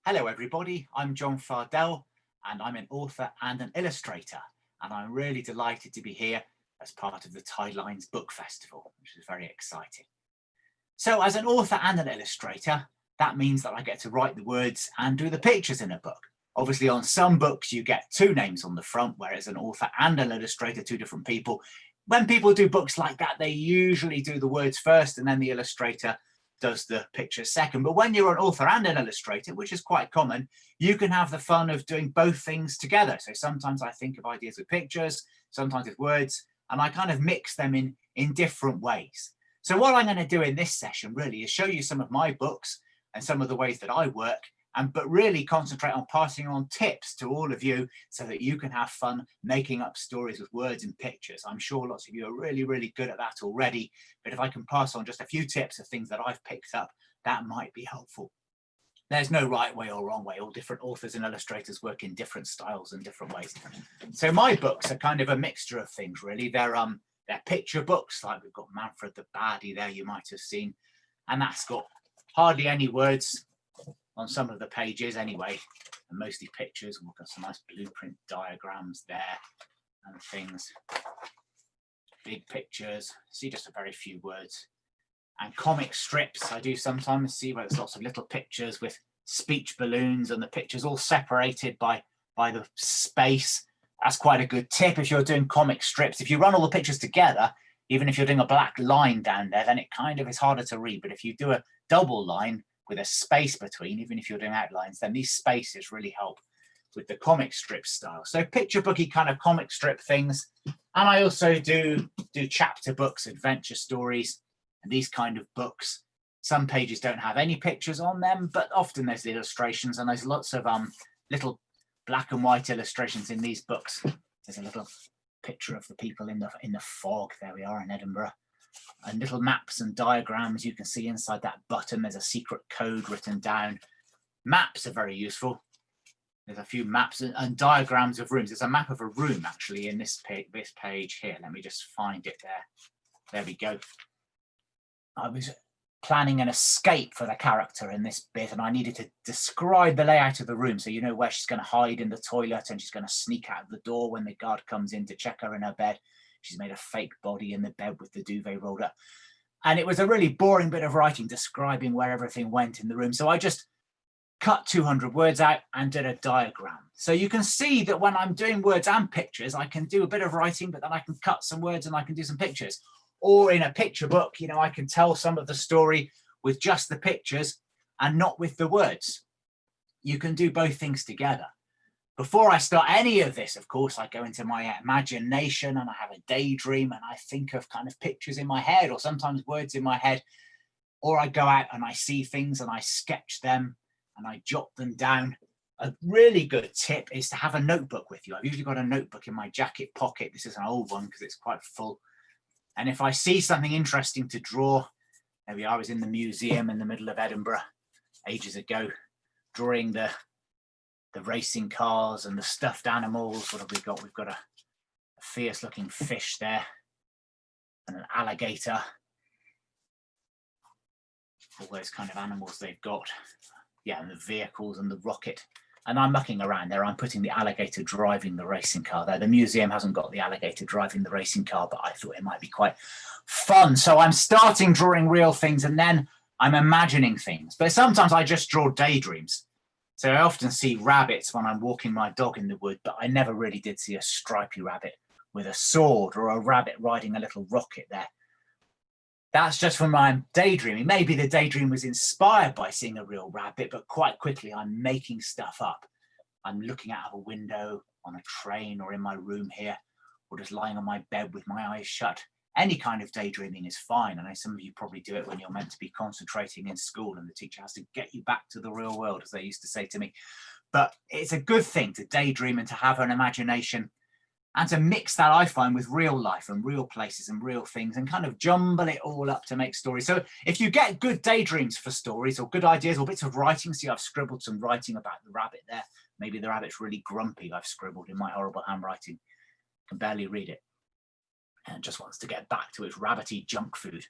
Hello everybody, I'm John Fardell and I'm an author and an illustrator, and I'm really delighted to be here as part of the Tidelines Book Festival, which is very exciting. So as an author and an illustrator, that means that I get to write the words and do the pictures in a book. Obviously on some books you get two names on the front, whereas an author and an illustrator, two different people. When people do books like that, they usually do the words first and then the illustrator does the picture second. But when you're an author and an illustrator, which is quite common, you can have the fun of doing both things together. So sometimes I think of ideas with pictures, sometimes with words, and I kind of mix them in different ways. So what I'm going to do in this session really is show you some of my books and some of the ways that I work, but really concentrate on passing on tips to all of you so that you can have fun making up stories with words and pictures. I'm sure lots of you are really, really good at that already, but if I can pass on just a few tips of things that I've picked up, that might be helpful. There's no right way or wrong way. All different authors and illustrators work in different styles and different ways. So my books are kind of a mixture of things, really. They're picture books, like we've got Manfred the Baddie there, you might have seen, and that's got hardly any words on some of the pages anyway, and mostly pictures. We've got some nice blueprint diagrams there and things. Big pictures, see just a very few words. And comic strips, I do sometimes see where there's lots of little pictures with speech balloons and the pictures all separated by the space. That's quite a good tip if you're doing comic strips. If you run all the pictures together, even if you're doing a black line down there, then it kind of is harder to read. But if you do a double line with a space between, even if you're doing outlines, then these spaces really help with the comic strip style. So picture booky kind of comic strip things. And I also do chapter books, adventure stories, and these kind of books. Some pages don't have any pictures on them, but often there's the illustrations, and there's lots of little black and white illustrations in these books. There's a little picture of the people in the fog. There we are in Edinburgh. And little maps and diagrams you can see inside that button. There's a secret code written down. Maps are very useful. There's a few maps and diagrams of rooms. There's a map of a room actually in this page here. Let me just find it there. There we go. I was planning an escape for the character in this bit, and I needed to describe the layout of the room so you know where she's going to hide in the toilet, and she's going to sneak out of the door when the guard comes in to check her in her bed. She's made a fake body in the bed with the duvet rolled up. And it was a really boring bit of writing describing where everything went in the room. So I just cut 200 words out and did a diagram. So you can see that when I'm doing words and pictures, I can do a bit of writing, but then I can cut some words and I can do some pictures. Or in a picture book, you know, I can tell some of the story with just the pictures and not with the words. You can do both things together. Before I start any of this, of course, I go into my imagination and I have a daydream and I think of kind of pictures in my head or sometimes words in my head, or I go out and I see things and I sketch them and I jot them down. A really good tip is to have a notebook with you. I've usually got a notebook in my jacket pocket. This is an old one because it's quite full. And if I see something interesting to draw, maybe I was in the museum in the middle of Edinburgh ages ago, drawing the racing cars and the stuffed animals. What have we got? We've got a fierce looking fish there and an alligator. All those kind of animals they've got. Yeah, and the vehicles and the rocket. And I'm mucking around there. I'm putting the alligator driving the racing car there. The museum hasn't got the alligator driving the racing car, but I thought it might be quite fun. So I'm starting drawing real things and then I'm imagining things. But sometimes I just draw daydreams. So I often see rabbits when I'm walking my dog in the wood, but I never really did see a stripy rabbit with a sword or a rabbit riding a little rocket there. That's just from my daydreaming. Maybe the daydream was inspired by seeing a real rabbit, but quite quickly I'm making stuff up. I'm looking out of a window on a train or in my room here, or just lying on my bed with my eyes shut. Any kind of daydreaming is fine. I know some of you probably do it when you're meant to be concentrating in school and the teacher has to get you back to the real world, as they used to say to me. But it's a good thing to daydream and to have an imagination and to mix that, I find, with real life and real places and real things and kind of jumble it all up to make stories. So if you get good daydreams for stories or good ideas or bits of writing, see, I've scribbled some writing about the rabbit there. Maybe the rabbit's really grumpy, I've scribbled in my horrible handwriting. Can barely read it. And just wants to get back to its rabbity junk food.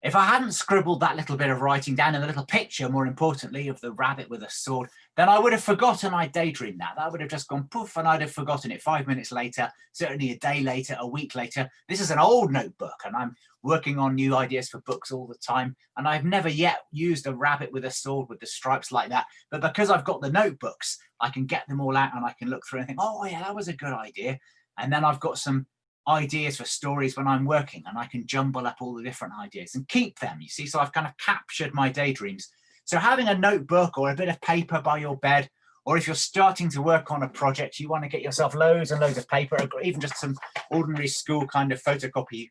If I hadn't scribbled that little bit of writing down and the little picture, more importantly, of the rabbit with a sword, then I would have forgotten I daydreamed that. That would have just gone poof and I'd have forgotten it 5 minutes later, certainly a day later, a week later. This is an old notebook and I'm working on new ideas for books all the time. And I've never yet used a rabbit with a sword with the stripes like that. But because I've got the notebooks, I can get them all out and I can look through and think, oh yeah, that was a good idea. And then I've got some ideas for stories when I'm working and I can jumble up all the different ideas and keep them, you see. So I've kind of captured my daydreams. So having a notebook or a bit of paper by your bed, or if you're starting to work on a project, you want to get yourself loads and loads of paper, or even just some ordinary school kind of photocopy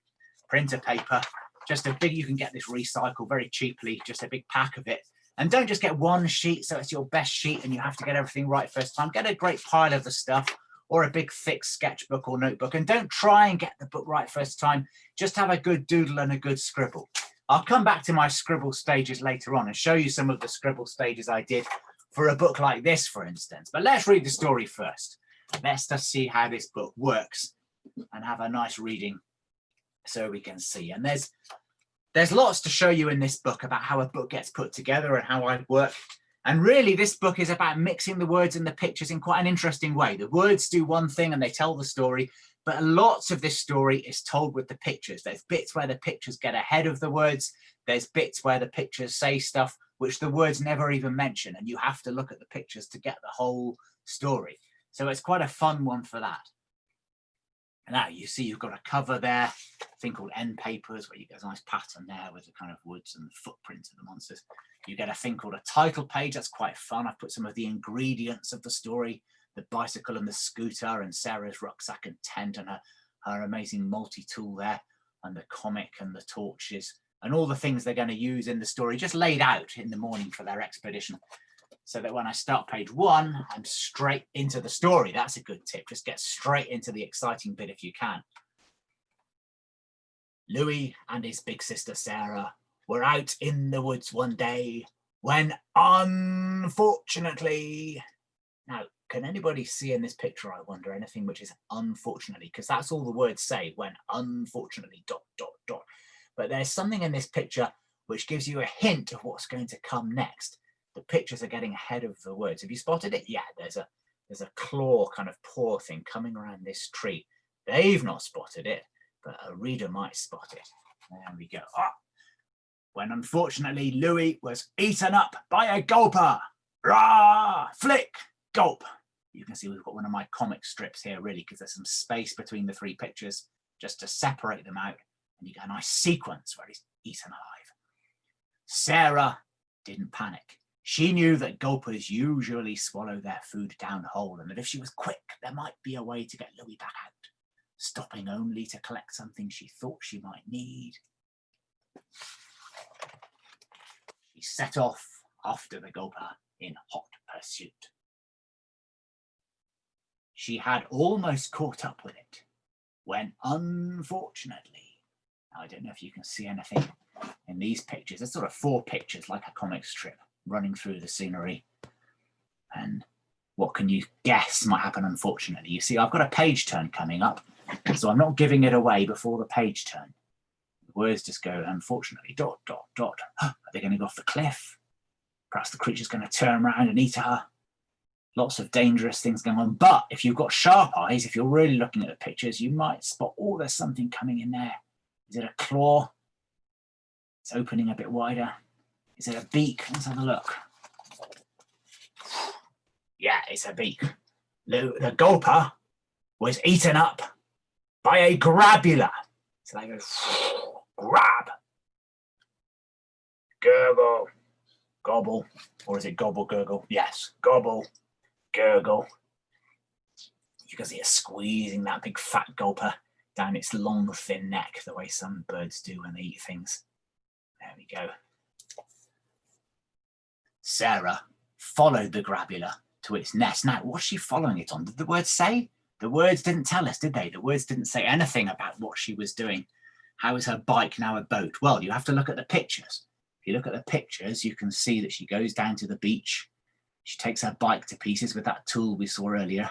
printer paper, just a big, you can get this recycled very cheaply, just a big pack of it. And don't just get one sheet so it's your best sheet and you have to get everything right first time. Get a great pile of the stuff, or a big thick sketchbook or notebook, and don't try and get the book right first time. Just have a good doodle and a good scribble. I'll come back to my scribble stages later on and show you some of the scribble stages I did for a book like this, for instance. But let's read the story first. Let's just see how this book works and have a nice reading so we can see. And there's lots to show you in this book about how a book gets put together and how I work. And really, this book is about mixing the words and the pictures in quite an interesting way. The words do one thing and they tell the story, but lots of this story is told with the pictures. There's bits where the pictures get ahead of the words. There's bits where the pictures say stuff which the words never even mention, and you have to look at the pictures to get the whole story. So it's quite a fun one for that. And now you see you've got a cover there, a thing called end papers, where you get a nice pattern there with the kind of woods and footprints of the monsters. You get a thing called a title page. That's quite fun. I've put some of the ingredients of the story, the bicycle and the scooter and Sarah's rucksack and tent and her amazing multi-tool there, and the comic and the torches and all the things they're going to use in the story, just laid out in the morning for their expedition. So that when I start page 1, I'm straight into the story. That's a good tip. Just get straight into the exciting bit if you can. Louis and his big sister Sarah were out in the woods one day when unfortunately... Now, can anybody see in this picture, I wonder, anything which is unfortunately? Because that's all the words say, when unfortunately ... But there's something in this picture which gives you a hint of what's going to come next. The pictures are getting ahead of the words. Have you spotted it? Yeah, there's a claw kind of paw thing coming around this tree. They've not spotted it, but a reader might spot it. There we go. Ah, when unfortunately Louis was eaten up by a gulper. Rah! Flick! Gulp. You can see we've got one of my comic strips here, really, because there's some space between the 3 pictures just to separate them out. And you get a nice sequence where he's eaten alive. Sarah didn't panic. She knew that gulpers usually swallow their food down whole, and that if she was quick, there might be a way to get Louis back out, stopping only to collect something she thought she might need. She set off after the gulper in hot pursuit. She had almost caught up with it when, unfortunately, I don't know if you can see anything in these pictures. There's sort of 4 pictures like a comic strip running through the scenery. And what can you guess might happen, unfortunately? You see, I've got a page turn coming up, so I'm not giving it away before the page turn. The words just go, unfortunately, ... Are they going to go off the cliff? Perhaps the creature's going to turn around and eat her. Lots of dangerous things going on. But if you've got sharp eyes, if you're really looking at the pictures, you might spot, oh, there's something coming in there. Is it a claw? It's opening a bit wider. Is it a beak? Let's have a look. Yeah, it's a beak. The gulper was eaten up by a grabula. So they go, grab. Gurgle. Gobble. Or is it gobble, gurgle? Yes, gobble, gurgle. You can see it squeezing that big fat gulper down its long, thin neck, the way some birds do when they eat things. There we go. Sarah followed the grabula to its nest. Now, what's she following it on? Did the words say? The words didn't tell us, did they? The words didn't say anything about what she was doing. How is her bike now a boat? Well, you have to look at the pictures. If you look at the pictures, you can see that she goes down to the beach. She takes her bike to pieces with that tool we saw earlier.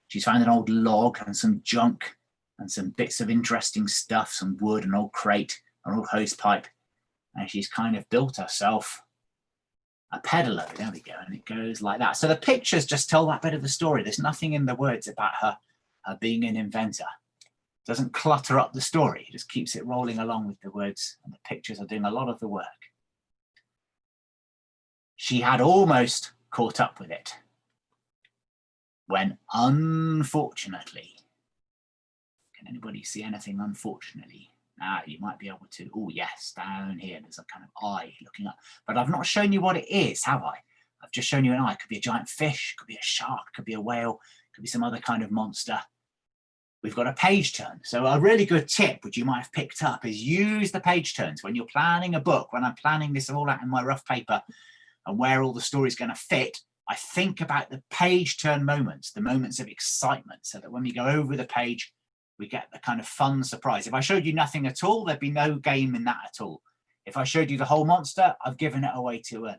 She's found an old log and some junk and some bits of interesting stuff, some wood, an old crate, an old hose pipe. And she's kind of built herself a peddler. There we go. And it goes like that. So the pictures just tell that bit of the story. There's nothing in the words about her being an inventor. It doesn't clutter up the story. It just keeps it rolling along with the words, and the pictures are doing a lot of the work. She had almost caught up with it when, unfortunately, can anybody see anything unfortunately? You might be able to. Oh, yes, down here, there's a kind of eye looking up. But I've not shown you what it is, have I? I've just shown you an eye. It could be a giant fish, could be a shark, could be a whale, could be some other kind of monster. We've got a page turn. So a really good tip, which you might have picked up, is use the page turns when you're planning a book. When I'm planning this all out in my rough paper and where all the story's going to fit, I think about the page turn moments, the moments of excitement, so that when we go over the page, we get the kind of fun surprise. If I showed you nothing at all, there'd be no game in that at all. If I showed you the whole monster, I've given it away too early.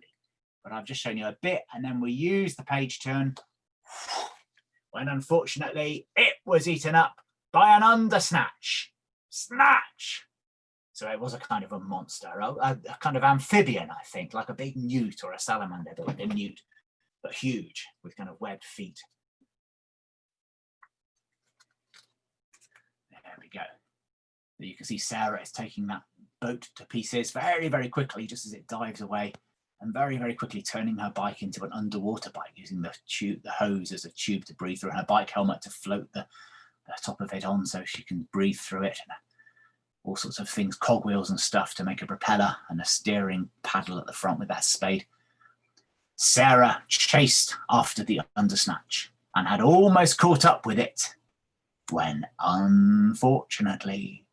But I've just shown you a bit, and then we use the page turn when, unfortunately, it was eaten up by an undersnatch. Snatch! So it was a kind of a monster, a kind of amphibian, I think, like a big newt or a salamander, but like a newt, but huge, with kind of webbed feet. There we go. You can see Sarah is taking that boat to pieces very, very quickly, just as it dives away, and very, very quickly turning her bike into an underwater bike, using the hose as a tube to breathe through, and her bike helmet to float the top of it on so she can breathe through it, and all sorts of things, cogwheels and stuff to make a propeller, and a steering paddle at the front with that spade. Sarah chased after the undersnatch and had almost caught up with it when, unfortunately,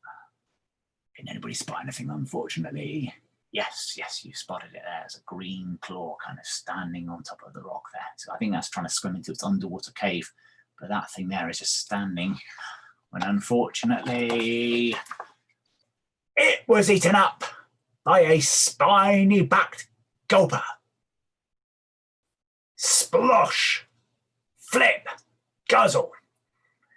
can anybody spot anything unfortunately? Yes, you spotted it there. There's a green claw kind of standing on top of the rock there. So I think that's trying to swim into its underwater cave. But that thing there is just standing when, unfortunately, it was eaten up by a spiny-backed gulper. Splosh! Flip! Guzzle!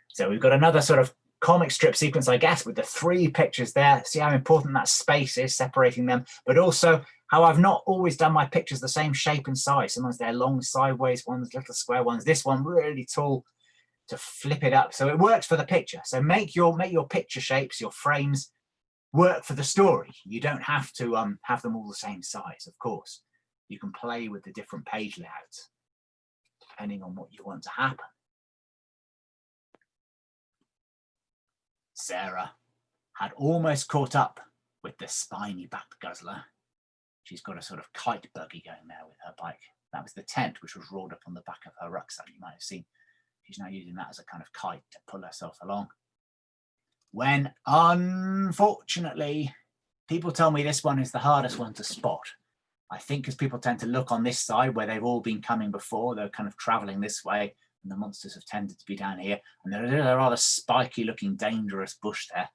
So we've got another sort of comic strip sequence, I guess, with the three pictures there. See how important that space is, separating them, but also how I've not always done my pictures the same shape and size. Sometimes they're long sideways ones, little square ones. This one really tall to flip it up. So it works for the picture. So make your picture shapes, your frames, work for the story. You don't have to have them all the same size, of course. You can play with the different page layouts depending on what you want to happen. Sarah had almost caught up with the spiny-backed guzzler. She's got a sort of kite buggy going there with her bike. That was the tent which was rolled up on the back of her rucksack, you might have seen. She's now using that as a kind of kite to pull herself along. When, unfortunately, people tell me this one is the hardest one to spot. I think because people tend to look on this side where they've all been coming before, they're kind of traveling this way, and the monsters have tended to be down here, and there's a rather spiky looking dangerous bush there,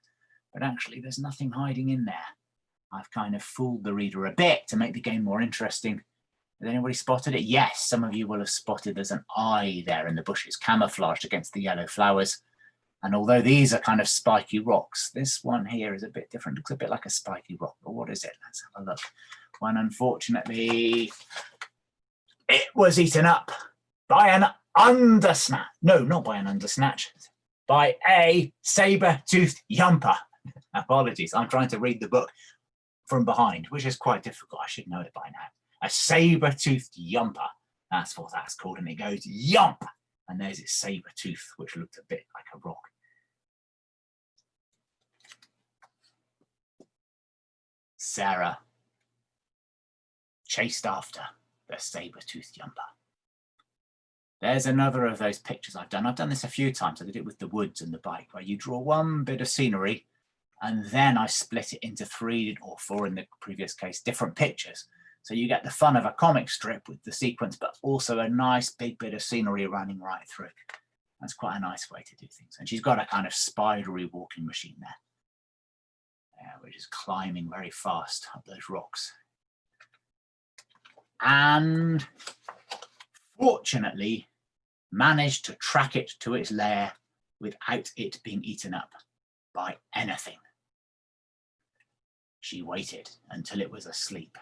but actually there's nothing hiding in there. I've kind of fooled the reader a bit to make the game more interesting. Has anybody spotted it? Yes, some of you will have spotted there's an eye there in the bushes, camouflaged against the yellow flowers. And although these are kind of spiky rocks, this one here is a bit different. It looks a bit like a spiky rock, but what is it? Let's have a look. When, unfortunately, it was eaten up by an undersnatch. No, not by an undersnatch. By a saber-toothed yumper. Apologies, I'm trying to read the book from behind, which is quite difficult. I should know it by now. A saber-toothed yumper. That's what that's called. And it goes yump. And there's its saber tooth, which looked a bit like a rock. Sarah chased after the saber-toothed yumper. There's another of those pictures I've done. I've done this a few times. I did it with the woods and the bike, where you draw one bit of scenery and then I split it into 3 or 4, in the previous case, different pictures. So you get the fun of a comic strip with the sequence, but also a nice big bit of scenery running right through. That's quite a nice way to do things. And she's got a kind of spidery walking machine there, which is climbing very fast up those rocks. And fortunately managed to track it to its lair without it being eaten up by anything. She waited until it was asleep,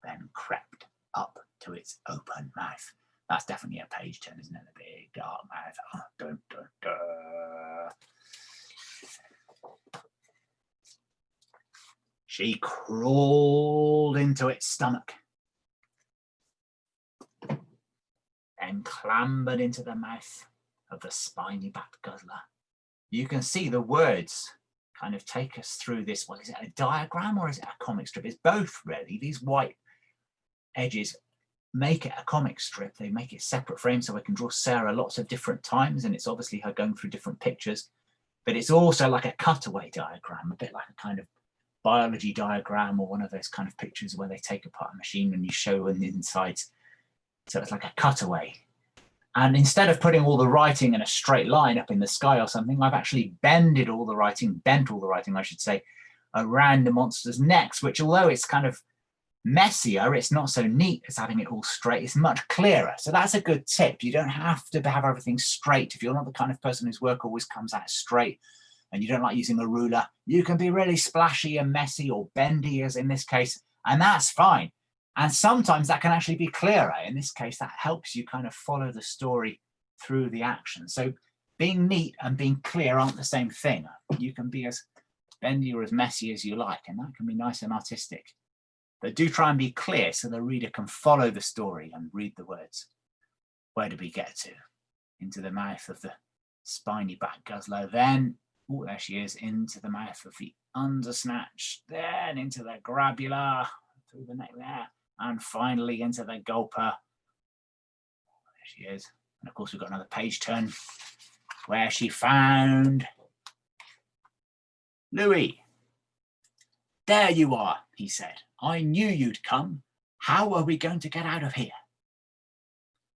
then crept up to its open mouth. That's definitely a page turn, isn't it? The big dark mouth. Oh, dun, dun, dun. She crawled into its stomach and clambered into the mouth of the spiny-backed guzzler. You can see the words kind of take us through this. Well, is it a diagram or is it a comic strip? It's both, really. These white edges make it a comic strip. They make it separate frames so I can draw Sarah lots of different times, and it's obviously her going through different pictures, but it's also like a cutaway diagram, a bit like a kind of biology diagram or one of those kind of pictures where they take apart a machine and you show in the insides. So it's like a cutaway. And instead of putting all the writing in a straight line up in the sky or something, I've actually bent all the writing, I should say, around the monster's necks, which although it's kind of messier, it's not so neat as having it all straight. It's much clearer. So that's a good tip. You don't have to have everything straight. If you're not the kind of person whose work always comes out straight and you don't like using a ruler, you can be really splashy and messy or bendy, as in this case, and that's fine. And sometimes that can actually be clearer. In this case, that helps you kind of follow the story through the action. So being neat and being clear aren't the same thing. You can be as bendy or as messy as you like, and that can be nice and artistic. But do try and be clear so the reader can follow the story and read the words. Where did we get to? Into the mouth of the spiny-backed guzzler, then, oh, there she is, into the mouth of the undersnatch, then into the grabula, through the neck there, and finally into the gulper. There she is. And of course, we've got another page turn where she found Louis. There you are, he said. I knew you'd come. How are we going to get out of here?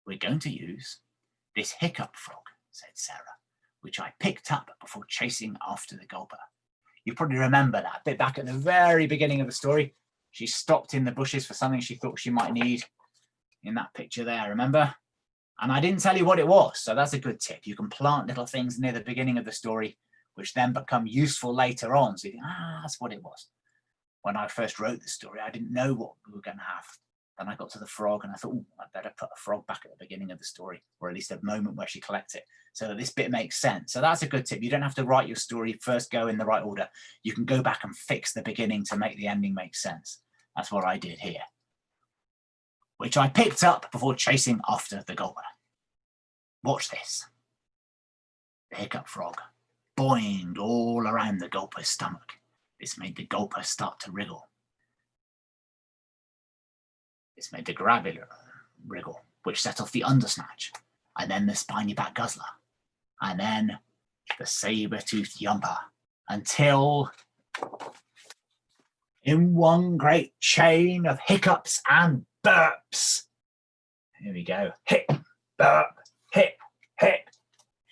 We're going to use this hiccup frog, said Sarah, which I picked up before chasing after the gulper. You probably remember that bit back at the very beginning of the story. She stopped in the bushes for something she thought she might need in that picture there, remember? And I didn't tell you what it was, so that's a good tip. You can plant little things near the beginning of the story, which then become useful later on. So you think, that's what it was. When I first wrote the story, I didn't know what we were going to have. Then I got to the frog and I thought, I'd better put a frog back at the beginning of the story, or at least a moment where she collects it, so that this bit makes sense. So that's a good tip. You don't have to write your story first go in the right order. You can go back and fix the beginning to make the ending make sense. That's what I did here, which I picked up before chasing after the gulper. Watch this. The hiccup frog boinged all around the gulper's stomach. This made the gulper start to wriggle. This made the grabula wriggle, which set off the undersnatch, and then the spiny-backed guzzler, and then the saber-toothed yumper, until in one great chain of hiccups and burps. Here we go. Hip, burp, hip,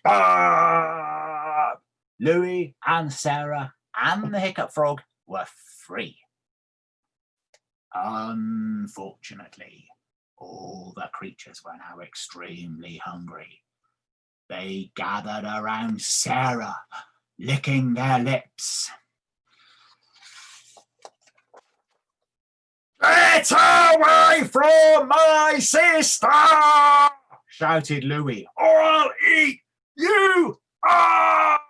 burp. Louis and Sarah and the hiccup frog were free. Unfortunately, all the creatures were now extremely hungry. They gathered around Sarah, licking their lips. Get away from my sister! Shouted Louis, or I'll eat you up!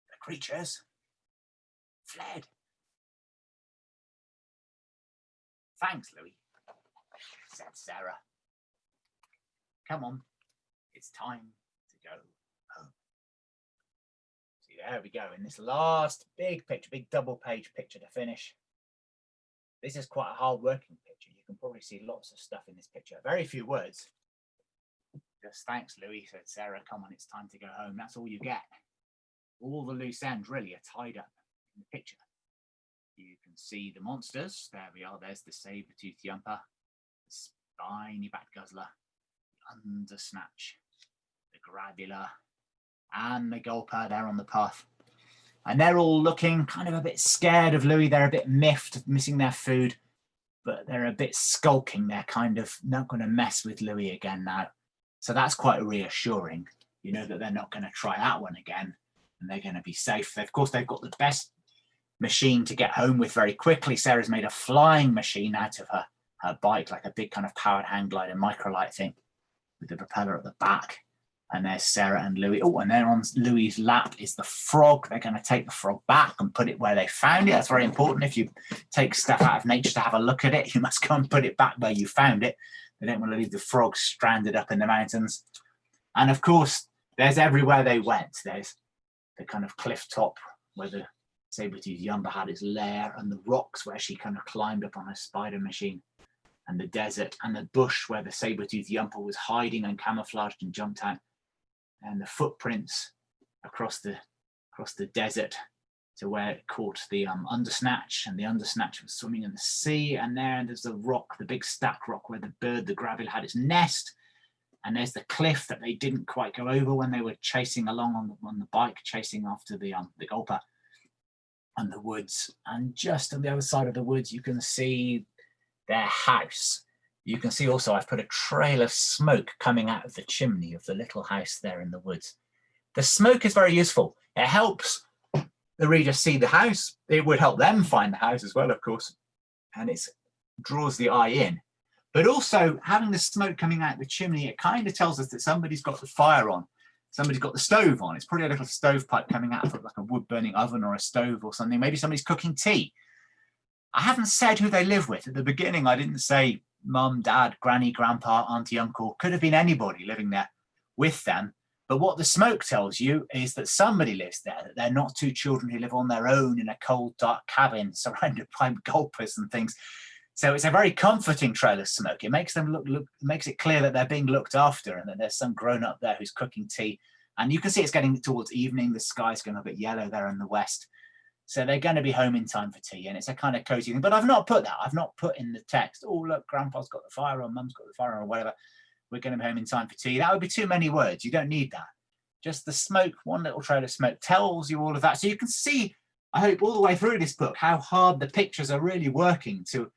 The creatures fled. Thanks, Louis, said Sarah. Come on, it's time to go home. See, there we go. In this last big picture, big double page picture to finish. This is quite a hard working picture. You can probably see lots of stuff in this picture. Very few words. Just thanks, Louis, said Sarah. Come on, it's time to go home. That's all you get. All the loose ends really are tied up in the picture. You can see the monsters. There we are. There's the saber-toothed yumper, the spiny-backed guzzler, the undersnatch, the grabula, and the gulper there on the path. And they're all looking kind of a bit scared of Louis. They're a bit miffed, missing their food, but they're a bit skulking. They're kind of not going to mess with Louis again now. So that's quite reassuring. you know that they're not going to try that one again, and they're going to be safe. Of course, they've got the best machine to get home with very quickly. Sarah's made a flying machine out of her bike, like a big kind of powered hang glider microlight thing with the propeller at the back. And there's Sarah and Louis. Oh, and there on Louis's lap is the frog. They're going to take the frog back and put it where they found it. That's very important. If you take stuff out of nature to have a look at it, you must go and put it back where you found it. They don't want to leave the frog stranded up in the mountains. And of course, there's everywhere they went. There's the kind of cliff top where the saber-toothed yumper had its lair, and the rocks where she kind of climbed up on her spider machine, and the desert, and the bush where the saber-toothed yumper was hiding and camouflaged and jumped out, and the footprints across the desert to where it caught the undersnatch, and the undersnatch was swimming in the sea. And there's the rock, the big stack rock where the bird, the gravel, had its nest. And there's the cliff that they didn't quite go over when they were chasing along on the bike, chasing after the gulper, and the woods. And just on the other side of the woods, you can see their house. You can see also I've put a trail of smoke coming out of the chimney of the little house there in the woods. The smoke is very useful. It helps the reader see the house. It would help them find the house as well, of course. And it draws the eye in. But also having the smoke coming out the chimney, it kind of tells us that somebody's got the fire on. Somebody's got the stove on. It's probably a little stovepipe coming out of like a wood burning oven or a stove or something. Maybe somebody's cooking tea. I haven't said who they live with. At the beginning, I didn't say mum, dad, granny, grandpa, auntie, uncle. Could have been anybody living there with them. But what the smoke tells you is that somebody lives there, that they're not two children who live on their own in a cold, dark cabin surrounded by gulpers and things. So it's a very comforting trail of smoke. It makes them makes it clear that they're being looked after and that there's some grown up there who's cooking tea. And you can see it's getting towards evening. The sky's going a bit yellow there in the west. So they're going to be home in time for tea. And it's a kind of cozy thing. But I've not put that. I've not put in the text, oh, look, grandpa's got the fire on, mum's got the fire on, or whatever. We're going to be home in time for tea. That would be too many words. You don't need that. Just the smoke, one little trail of smoke tells you all of that. So you can see, I hope, all the way through this book, how hard the pictures are really working to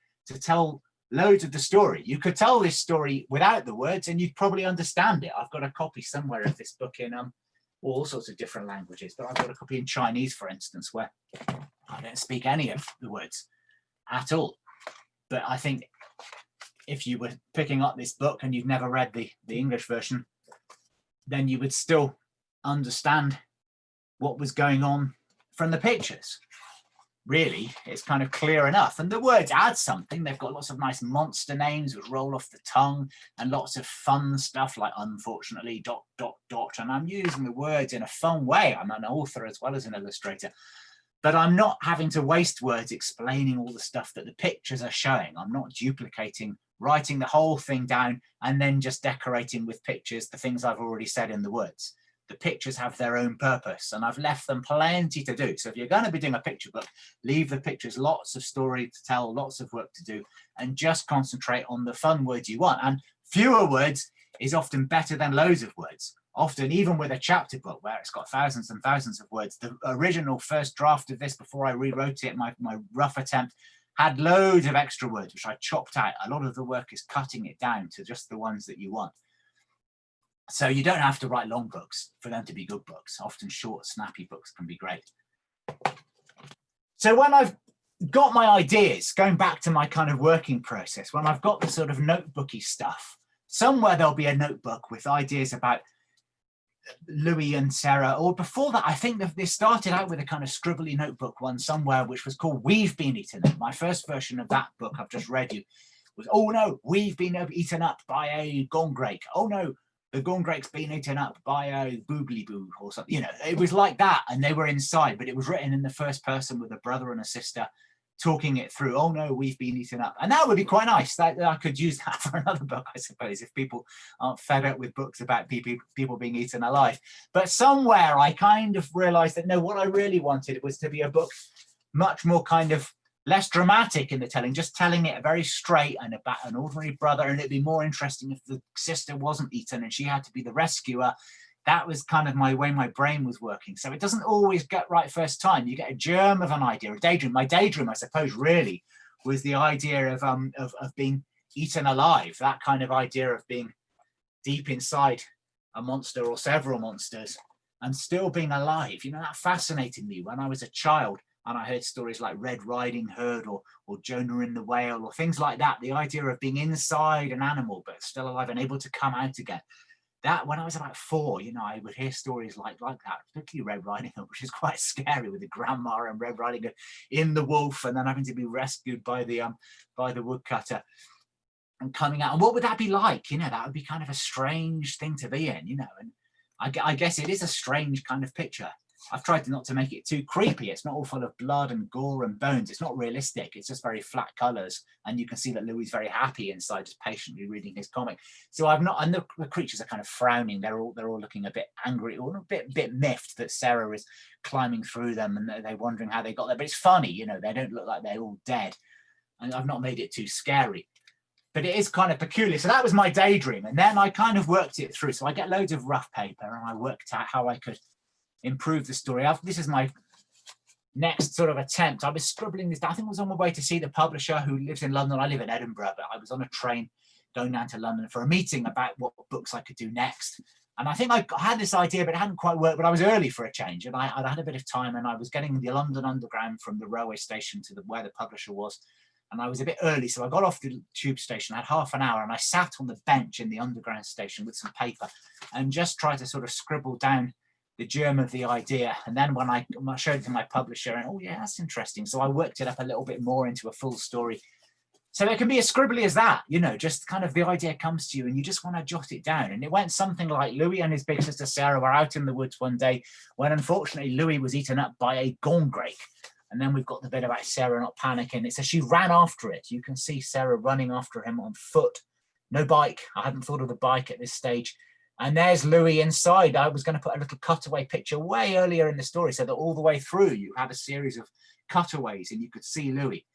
tell loads of the story. You could tell this story without the words and you'd probably understand it. I've got a copy somewhere of this book in all sorts of different languages, but I've got a copy in Chinese, for instance, where I don't speak any of the words at all. But I think if you were picking up this book and you've never read the English version, then you would still understand what was going on from the pictures. Really, it's kind of clear enough. And the words add something. They've got lots of nice monster names which roll off the tongue and lots of fun stuff like unfortunately, ... And I'm using the words in a fun way. I'm an author as well as an illustrator. But I'm not having to waste words explaining all the stuff that the pictures are showing. I'm not duplicating, writing the whole thing down and then just decorating with pictures the things I've already said in the words. The pictures have their own purpose and I've left them plenty to do. So if you're going to be doing a picture book, leave the pictures lots of story to tell, lots of work to do, and just concentrate on the fun words you want. And fewer words is often better than loads of words. Often, even with a chapter book where it's got thousands and thousands of words, the original first draft of this, before I rewrote it, my rough attempt, had loads of extra words, which I chopped out. A lot of the work is cutting it down to just the ones that you want. So you don't have to write long books for them to be good books. Often short, snappy books can be great. So when I've got my ideas, going back to my kind of working process, when I've got the sort of notebooky stuff, somewhere there'll be a notebook with ideas about Louis and Sarah, or before that, I think that they started out with a kind of scribbly notebook one somewhere, which was called We've Been Eaten Up. My first version of that book I've just read you was, oh no, we've been eaten up by a gongrake. Oh no, the gongrake's been eaten up by a boogly boo or something. You know, it was like that, and they were inside, but it was written in the first person with a brother and a sister talking it through. Oh no, we've been eaten up. And that would be quite nice. That I could use that for another book, I suppose, if people aren't fed up with books about people being eaten alive. But somewhere I kind of realized that no, what I really wanted was to be a book much more kind of less dramatic in the telling, just telling it very straight and about an ordinary brother. And it'd be more interesting if the sister wasn't eaten and she had to be the rescuer. That was kind of my way my brain was working. So it doesn't always get right first time. You get a germ of an idea, a daydream. My daydream, I suppose, really was the idea of being eaten alive. That kind of idea of being deep inside a monster or several monsters and still being alive. You know, that fascinated me when I was a child and I heard stories like Red Riding Hood or Jonah and the Whale or things like that. The idea of being inside an animal but still alive and able to come out again. That, when I was about 4, you know, I would hear stories like that, particularly Red Riding Hood, which is quite scary, with the grandma and Red Riding Hood in the wolf and then having to be rescued by the woodcutter and coming out. And what would that be like? You know, that would be kind of a strange thing to be in, you know, and I guess it is a strange kind of picture. I've tried not to make it too creepy. It's not all full of blood and gore and bones. It's not realistic. It's just very flat colors. And you can see that Louis very happy inside, just patiently reading his comic. So I've not, and the creatures are kind of frowning. They're all looking a bit angry or a bit miffed that Sarah is climbing through them and they're wondering how they got there. But it's funny, you know, they don't look like they're all dead. And I've not made it too scary. But it is kind of peculiar. So that was my daydream. And then I kind of worked it through. So I get loads of rough paper and I worked out how I could improve the story. This is my next sort of attempt. I was scribbling this down. I think I was on my way to see the publisher who lives in London. I live in Edinburgh, but I was on a train going down to London for a meeting about what books I could do next. And I think I had this idea, but it hadn't quite worked. But I was early for a change, and I had a bit of time, and I was getting the London Underground from the railway station to where the publisher was. And I was a bit early, so I got off the tube station. I had half an hour, and I sat on the bench in the Underground station with some paper and just tried to sort of scribble down the germ of the idea. And then when I showed it to my publisher, and oh yeah, that's interesting. So I worked it up a little bit more into a full story. So it can be as scribbly as that, you know, just kind of the idea comes to you and you just want to jot it down. And it went something like Louis and his big sister Sarah were out in the woods one day when unfortunately Louis was eaten up by a gongrake. And then we've got the bit about Sarah not panicking. It says she ran after it. You can see Sarah running after him on foot. No bike. I hadn't thought of the bike at this stage. And there's Louis inside. I was going to put a little cutaway picture way earlier in the story so that all the way through you had a series of cutaways and you could see Louis.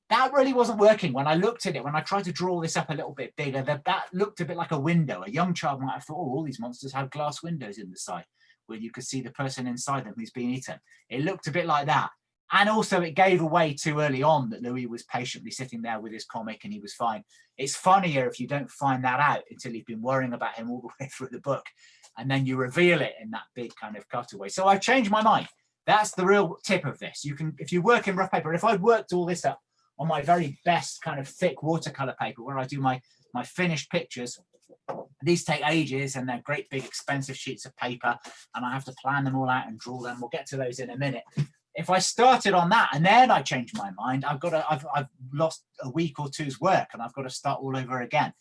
That really wasn't working. When I looked at it, when I tried to draw this up a little bit bigger, that looked a bit like a window. A young child might have thought, oh, all these monsters have glass windows in the side where you could see the person inside them who's been eaten. It looked a bit like that. And also it gave away too early on that Louis was patiently sitting there with his comic and he was fine. It's funnier if you don't find that out until you've been worrying about him all the way through the book. And then you reveal it in that big kind of cutaway. So I've changed my mind. That's the real tip of this. You can, if you work in rough paper, if I'd worked all this up on my very best kind of thick watercolor paper where I do my finished pictures, these take ages and they're great big expensive sheets of paper and I have to plan them all out and draw them. We'll get to those in a minute. If I started on that and then I changed my mind, I've lost a week or two's work and I've got to start all over again.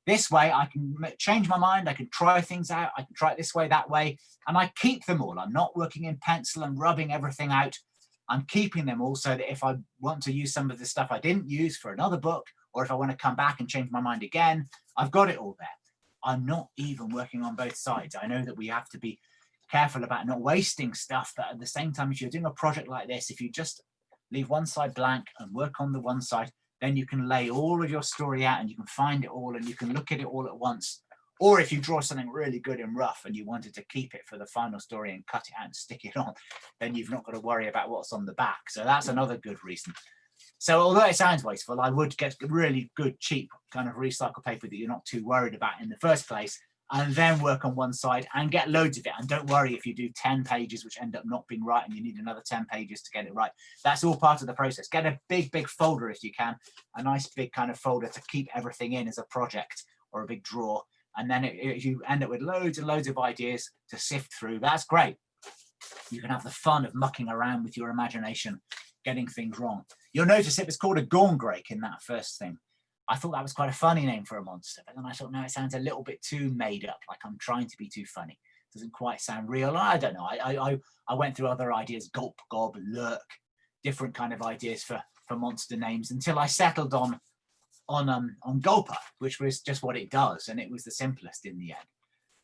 This way I can change my mind, I can try things out, I can try it this way, that way, and I keep them all. I'm not working in pencil and rubbing everything out. I'm keeping them all so that if I want to use some of the stuff I didn't use for another book, or if I want to come back and change my mind again, I've got it all there. I'm not even working on both sides. I know that we have to be careful about not wasting stuff, but at the same time, if you're doing a project like this, if you just leave one side blank and work on the one side, then you can lay all of your story out and you can find it all and you can look at it all at once. Or if you draw something really good and rough and you wanted to keep it for the final story and cut it out and stick it on, then you've not got to worry about what's on the back. So that's another good reason. So although it sounds wasteful, I would get really good, cheap kind of recycled paper that you're not too worried about in the first place, and then work on one side and get loads of it. And don't worry if you do 10 pages, which end up not being right, and you need another 10 pages to get it right. That's all part of the process. Get a big, big folder if you can, a nice big kind of folder to keep everything in as a project or a big drawer. And then if you end up with loads and loads of ideas to sift through, that's great. You can have the fun of mucking around with your imagination, getting things wrong. You'll notice it was called a gongrake in that first thing. I thought that was quite a funny name for a monster, but then I thought, no, it sounds a little bit too made up, like I'm trying to be too funny. It doesn't quite sound real. I don't know. I went through other ideas, gulp, gob, lurk, different kind of ideas for monster names until I settled on Gulper, which was just what it does, and it was the simplest in the end.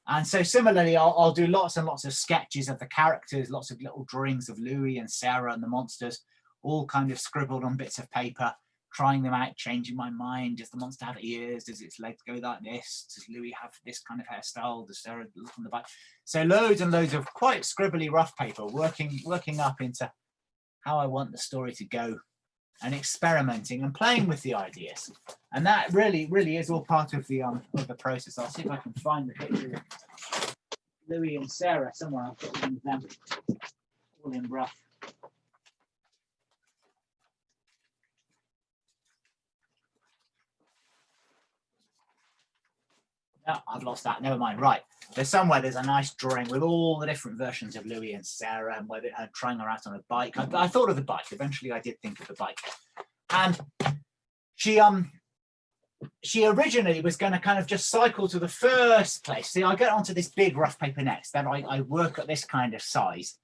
And so similarly, I'll do lots and lots of sketches of the characters, lots of little drawings of Louis and Sarah and the monsters, all kind of scribbled on bits of paper, trying them out, changing my mind. Does the monster have ears? Does its legs go like this? Does Louis have this kind of hairstyle? Does Sarah look on the back? So loads and loads of quite scribbly rough paper, working up into how I want the story to go, and experimenting and playing with the ideas. And that really is all part of the process. I'll see if I can find the picture Louis and Sarah somewhere. I've got one of them all in rough. No, I've lost that. Never mind. Right. There's somewhere there's a nice drawing with all the different versions of Louis and Sarah and where they're trying her out on a bike. I thought of the bike. Eventually I did think of the bike. And she originally was going to kind of just cycle to the first place. See, I get onto this big rough paper next. Then I work at this kind of size.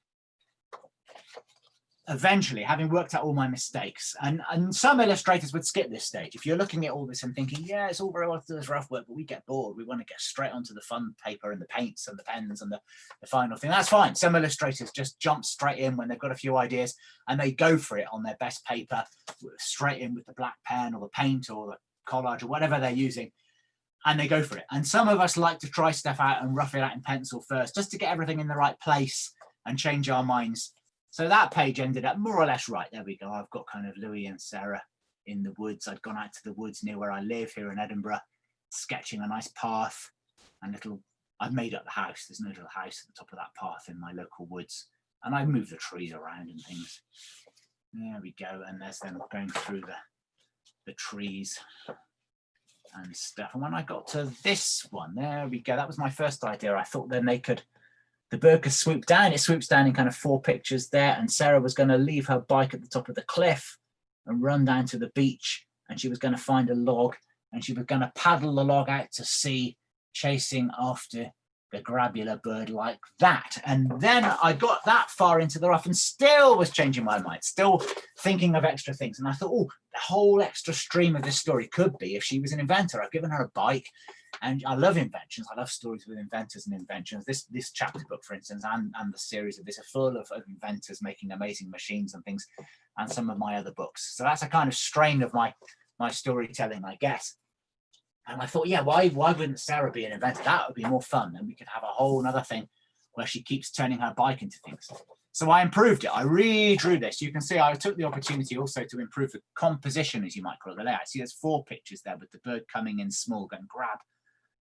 Eventually, having worked out all my mistakes, and some illustrators would skip this stage. If you're looking at all this and thinking, yeah, it's all very well to do this rough work, but we get bored. We want to get straight onto the fun paper and the paints and the pens and the final thing. That's fine. Some illustrators just jump straight in when they've got a few ideas and they go for it on their best paper, straight in with the black pen or the paint or the collage or whatever they're using, and they go for it. And some of us like to try stuff out and rough it out in pencil first, just to get everything in the right place and change our minds. So that page ended up more or less right. There we go. I've got kind of Louis and Sarah in the woods. I'd gone out to the woods near where I live here in Edinburgh, sketching a nice path and I've made up the house. There's no little house at the top of that path in my local woods. And I've moved the trees around and things. There we go. And there's them going through the trees and stuff. And when I got to this one, there we go. That was my first idea. I thought then the bird could swoop down. It swoops down in kind of 4 pictures there. And Sarah was going to leave her bike at the top of the cliff and run down to the beach. And she was going to find a log and she was going to paddle the log out to sea, chasing after the grabular bird like that. And then I got that far into the rough and still was changing my mind, still thinking of extra things. And I thought, oh, the whole extra stream of this story could be if she was an inventor. I've given her a bike. And I love inventions. I love stories with inventors and inventions. This chapter book, for instance, and the series of this are full of inventors making amazing machines and things, and some of my other books. So that's a kind of strain of my storytelling, I guess. And I thought, yeah, why wouldn't Sarah be an inventor? That would be more fun. And we could have a whole other thing where she keeps turning her bike into things. So I improved it. I redrew this. You can see I took the opportunity also to improve the composition, as you might call it, the layout. See, there's 4 pictures there with the bird coming in small, going grab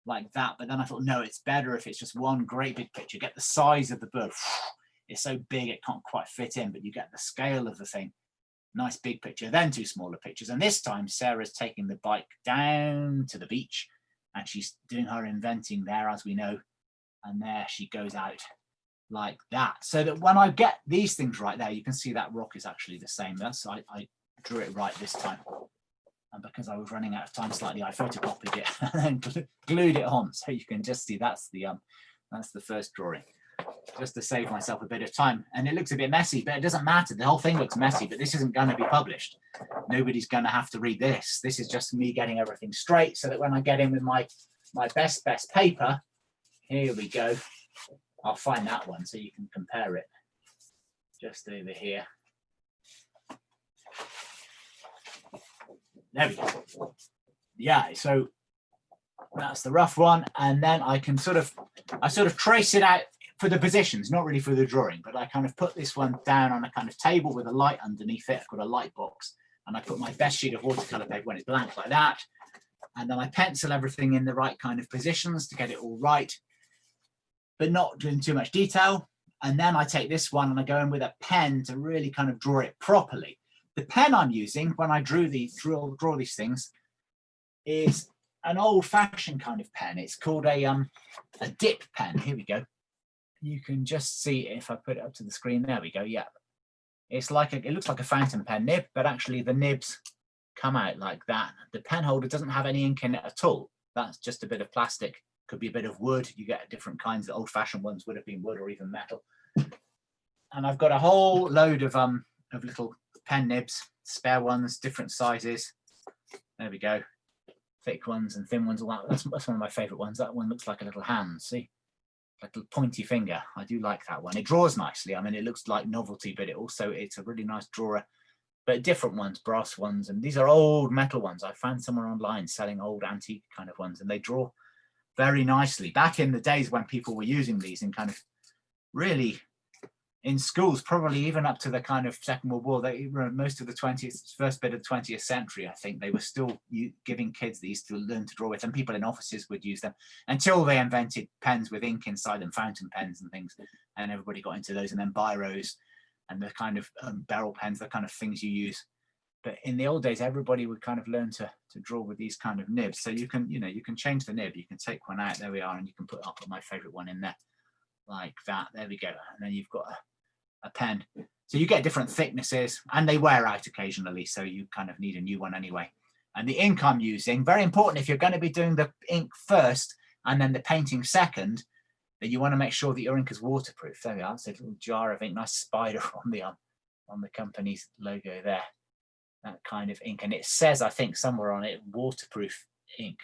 like that. But then I thought, no, it's better if it's just one great big picture. Get the size of the bird. It's so big it can't quite fit in, but you get the scale of the thing. Nice big picture, then 2 smaller pictures. And this time Sarah's taking the bike down to the beach and she's doing her inventing there, as we know. And there she goes out like that. So that when I get these things right there, you can see that rock is actually the same. That's I drew it right this time. And because I was running out of time slightly, I photocopied it and then glued it on. So you can just see that's the first drawing, just to save myself a bit of time. And it looks a bit messy, but it doesn't matter. The whole thing looks messy, but this isn't going to be published. Nobody's going to have to read this. This is just me getting everything straight so that when I get in with my best paper, here we go. I'll find that one so you can compare it. Just over here. There we go. Yeah, so that's the rough one. And then I sort of trace it out for the positions, not really for the drawing, but I kind of put this one down on a kind of table with a light underneath it. I've got a light box and I put my best sheet of watercolor paper when it's blank like that. And then I pencil everything in the right kind of positions to get it all right, but not doing too much detail. And then I take this one and I go in with a pen to really kind of draw it properly. The pen I'm using when I draw these things is an old-fashioned kind of pen. It's called a dip pen. Here we go. You can just see if I put it up to the screen. There we go. Yeah, it's like it looks like a fountain pen nib, but actually the nibs come out like that. The pen holder doesn't have any ink in it at all. That's just a bit of plastic. Could be a bit of wood. You get different kinds. The old-fashioned ones would have been wood or even metal. And I've got a whole load of little pen nibs, spare ones, different sizes. There we go. Thick ones and thin ones. All that. That's one of my favorite ones. That one looks like a little hand. See, like a little pointy finger. I do like that one. It draws nicely. I mean, it looks like novelty, but it's a really nice drawer. But different ones, brass ones, and these are old metal ones. I found someone online selling old antique kind of ones, and they draw very nicely. Back in the days when people were using these in kind of really in schools, probably even up to the kind of Second World War, most of the first bit of the 20th century, I think, they were still giving kids these to learn to draw with, and people in offices would use them until they invented pens with ink inside them, fountain pens and things, and everybody got into those, and then biros and the kind of barrel pens, the kind of things you use. But in the old days, everybody would kind of learn to draw with these kind of nibs. So you can, you can change the nib, you can take one out, there we are, and you can I'll put my favorite one in there like that, there we go. And then you've got a pen. So you get different thicknesses, and they wear out occasionally, so you kind of need a new one anyway. And the ink I'm using, very important, if you're going to be doing the ink first and then the painting second, then you want to make sure that your ink is waterproof. There we are, it's a little jar of ink, nice spider on the company's logo there, that kind of ink. And it says, I think somewhere on it, waterproof ink,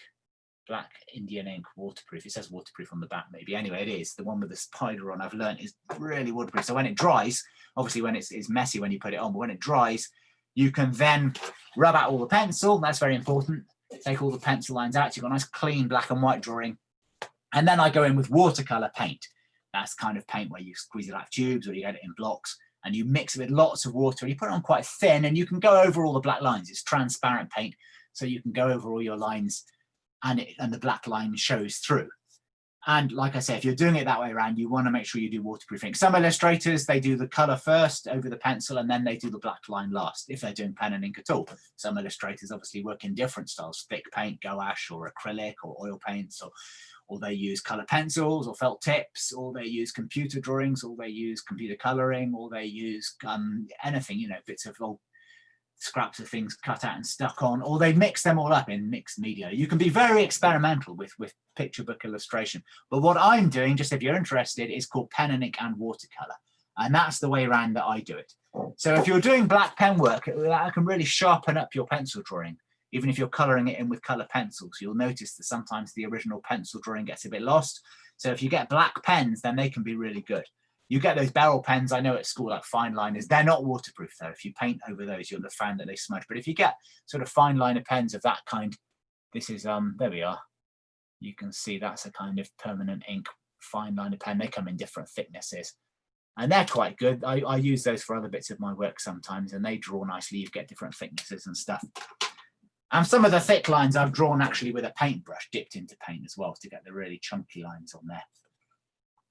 black Indian ink, waterproof. It says waterproof on the back, maybe. Anyway, it is. The one with the spider on, I've learned, is really waterproof. So when it dries, obviously when it's messy when you put it on, but when it dries, you can then rub out all the pencil. That's very important. Take all the pencil lines out. You've got a nice clean black and white drawing. And then I go in with watercolor paint. That's kind of paint where you squeeze it out of tubes or you get it in blocks, and you mix it with lots of water, and you put it on quite thin, and you can go over all the black lines. It's transparent paint, so you can go over all your lines, and the black line shows through. And like I say, if you're doing it that way around, you want to make sure you do waterproofing. Some illustrators, they do the color first over the pencil, and then they do the black line last, if they're doing pen and ink at all. Some illustrators obviously work in different styles, thick paint, gouache, or acrylic, or oil paints, or they use color pencils or felt tips, or they use computer drawings, or they use computer coloring, or they use anything, bits of old scraps of things cut out and stuck on, or they mix them all up in mixed media. You can be very experimental with picture book illustration. But what I'm doing, just if you're interested, is called pen and ink and watercolor. And that's the way around that I do it. So if you're doing black pen work, that can really sharpen up your pencil drawing, even if you're coloring it in with color pencils. You'll notice that sometimes the original pencil drawing gets a bit lost. So if you get black pens, then they can be really good. You get those barrel pens, I know at school, like fine liners, they're not waterproof though. If you paint over those, you'll have found that they smudge. But if you get sort of fine liner pens of that kind, this is, there we are. You can see that's a kind of permanent ink fine liner pen. They come in different thicknesses, and they're quite good. I use those for other bits of my work sometimes, and they draw nicely. You get different thicknesses and stuff. And some of the thick lines I've drawn actually with a paintbrush dipped into paint as well, to get the really chunky lines on there.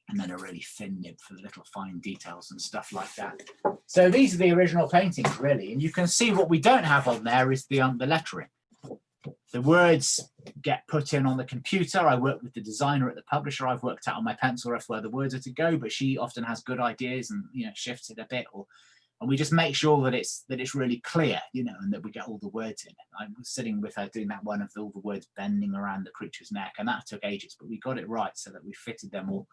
And then a really thin nib for the little fine details and stuff like that. So these are the original paintings, really. And you can see what we don't have on there is the lettering. The words get put in on the computer. I work with the designer at the publisher. I've worked out on my pencil rough where the words are to go, but she often has good ideas and shifts it a bit, and we just make sure that it's really clear, and that we get all the words in. I was sitting with her doing that one of all the words bending around the creature's neck, and that took ages, but we got it right so that we fitted them all.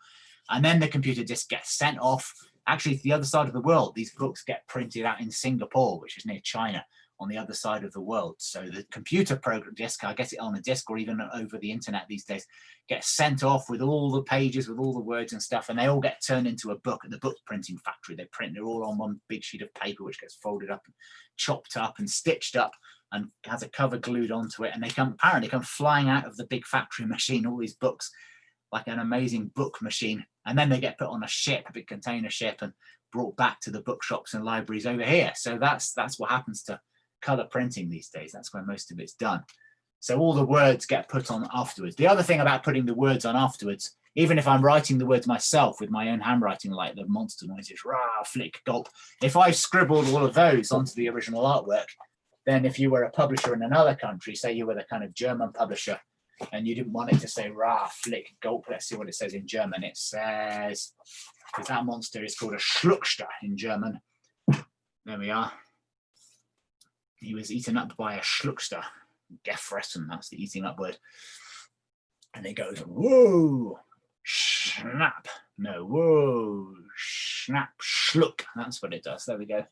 And then the computer disc gets sent off, actually to the other side of the world. These books get printed out in Singapore, which is near China, on the other side of the world. So the computer program disc, I get it on a disc or even over the internet these days, gets sent off with all the pages, with all the words and stuff, and they all get turned into a book at the book printing factory. They print it all on one big sheet of paper, which gets folded up and chopped up and stitched up and has a cover glued onto it. And they apparently come flying out of the big factory machine, all these books, like an amazing book machine. And then they get put on a ship, a big container ship, and brought back to the bookshops and libraries over here. So that's what happens to color printing these days. That's where most of it's done. So all the words get put on afterwards. The other thing about putting the words on afterwards, even if I'm writing the words myself with my own handwriting, like the monster noises, rah, flick, gulp, if I scribbled all of those onto the original artwork, then if you were a publisher in another country, say you were the kind of German publisher, and you didn't want it to say rah, flick, gulp, let's see what it says in German. It says, because that monster is called a Schluckster in German. There we are. He was eaten up by a Schluckster. Gefressen, that's the eating up word. And it goes, whoa, snap. No, whoa, snap, schluck. That's what it does. There we go.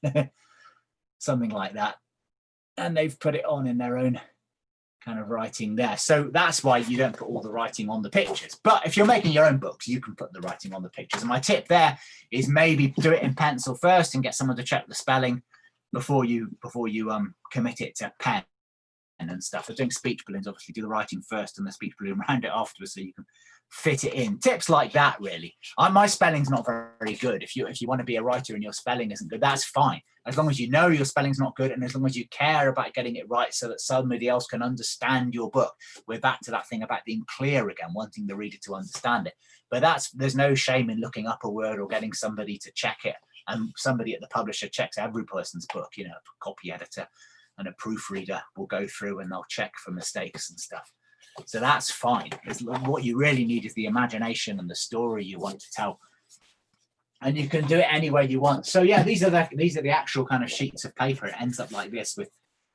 Something like that. And they've put it on in their own kind of writing there. So that's why you don't put all the writing on the pictures. But if you're making your own books, you can put the writing on the pictures. And my tip there is maybe do it in pencil first and get someone to check the spelling before you commit it to pen. and stuff. For doing speech balloons, obviously do the writing first and the speech balloon around it afterwards, so you can fit it in. Tips like that, really. My spelling's not very good. If you want to be a writer and your spelling isn't good, that's fine. As long as you know your spelling's not good, and as long as you care about getting it right so that somebody else can understand your book. We're back to that thing about being clear again, wanting the reader to understand it. But there's no shame in looking up a word or getting somebody to check it. And somebody at the publisher checks every person's book, you know, a copy editor and a proofreader will go through and they'll check for mistakes and stuff. So that's fine. What you really need is the imagination and the story you want to tell. And you can do it any way you want. So yeah, these are the actual kind of sheets of paper. It ends up like this with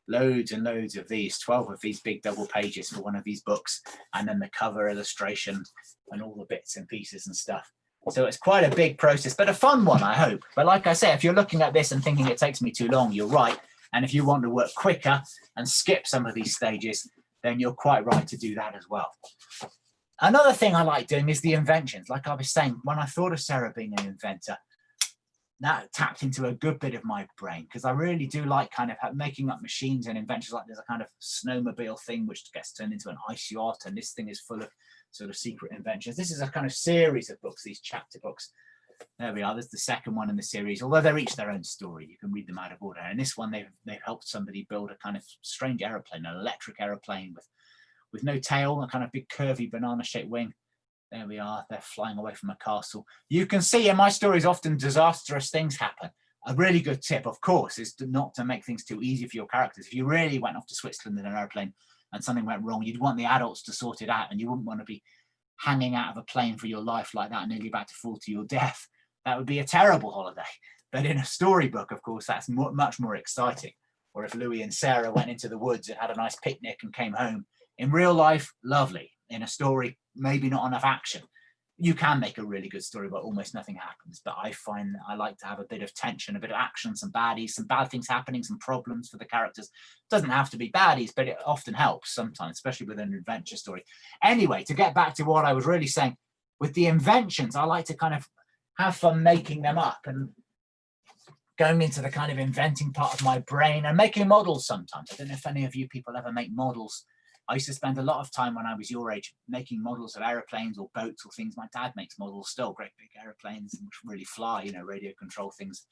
loads and loads of these, 12 of these big double pages for one of these books, and then the cover illustration and all the bits and pieces and stuff. So it's quite a big process, but a fun one, I hope. But like I say, if you're looking at this and thinking it takes me too long, you're right. And if you want to work quicker and skip some of these stages, then you're quite right to do that as well. Another thing I like doing is the inventions. Like I was saying, when I thought of Sarah being an inventor, that tapped into a good bit of my brain, because I really do like kind of making up machines and inventions. Like there's a kind of snowmobile thing which gets turned into an ice yacht, and this thing is full of sort of secret inventions. This is a kind of series of books, these chapter books. There we are. There's the second one in the series, although they're each their own story. You can read them out of order. And this one, they've helped somebody build a kind of strange aeroplane, an electric aeroplane with no tail, a kind of big curvy banana-shaped wing. There we are. They're flying away from a castle. You can see in my stories often disastrous things happen. A really good tip, of course, is not to make things too easy for your characters. If you really went off to Switzerland in an airplane and something went wrong, you'd want the adults to sort it out, and you wouldn't want to be hanging out of a plane for your life like that, nearly about to fall to your death. That would be a terrible holiday. But in a storybook, of course, that's much more exciting. Or if Louis and Sarah went into the woods and had a nice picnic and came home. In real life, lovely. In a story, maybe not enough action. You can make a really good story, but almost nothing happens. But I find that I like to have a bit of tension, a bit of action, some baddies, some bad things happening, some problems for the characters. It doesn't have to be baddies, but it often helps sometimes, especially with an adventure story. Anyway, to get back to what I was really saying, with the inventions, I like to kind of have fun making them up and going into the kind of inventing part of my brain and making models sometimes. I don't know if any of you people ever make models. I used to spend a lot of time when I was your age making models of aeroplanes or boats or things. My dad makes models still, great big aeroplanes which really fly, you know, radio control things.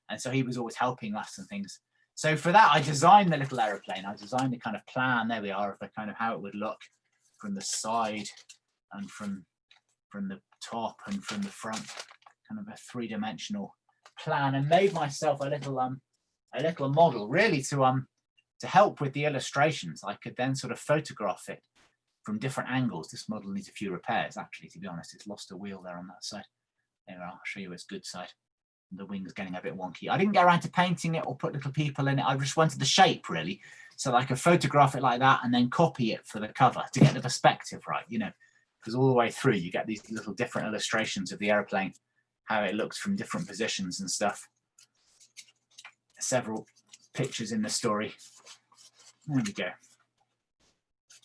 And so he was always helping us and things. So for that, I designed the little aeroplane. I designed the kind of plan, there we are, of the kind of how it would look from the side and from the top and from the front, kind of a three-dimensional plan, and made myself a little model really to help with the illustrations. I could then sort of photograph it from different angles. This model needs a few repairs, actually, to be honest. It's lost a wheel there on that side. There, I'll show you its good side. The wing's getting a bit wonky. I didn't get around to painting it or put little people in it. I just wanted the shape, really, so that I could photograph it like that and then copy it for the cover to get the perspective right, you know, because all the way through you get these little different illustrations of the airplane, how it looks from different positions and stuff. Several pictures in the story. There we go.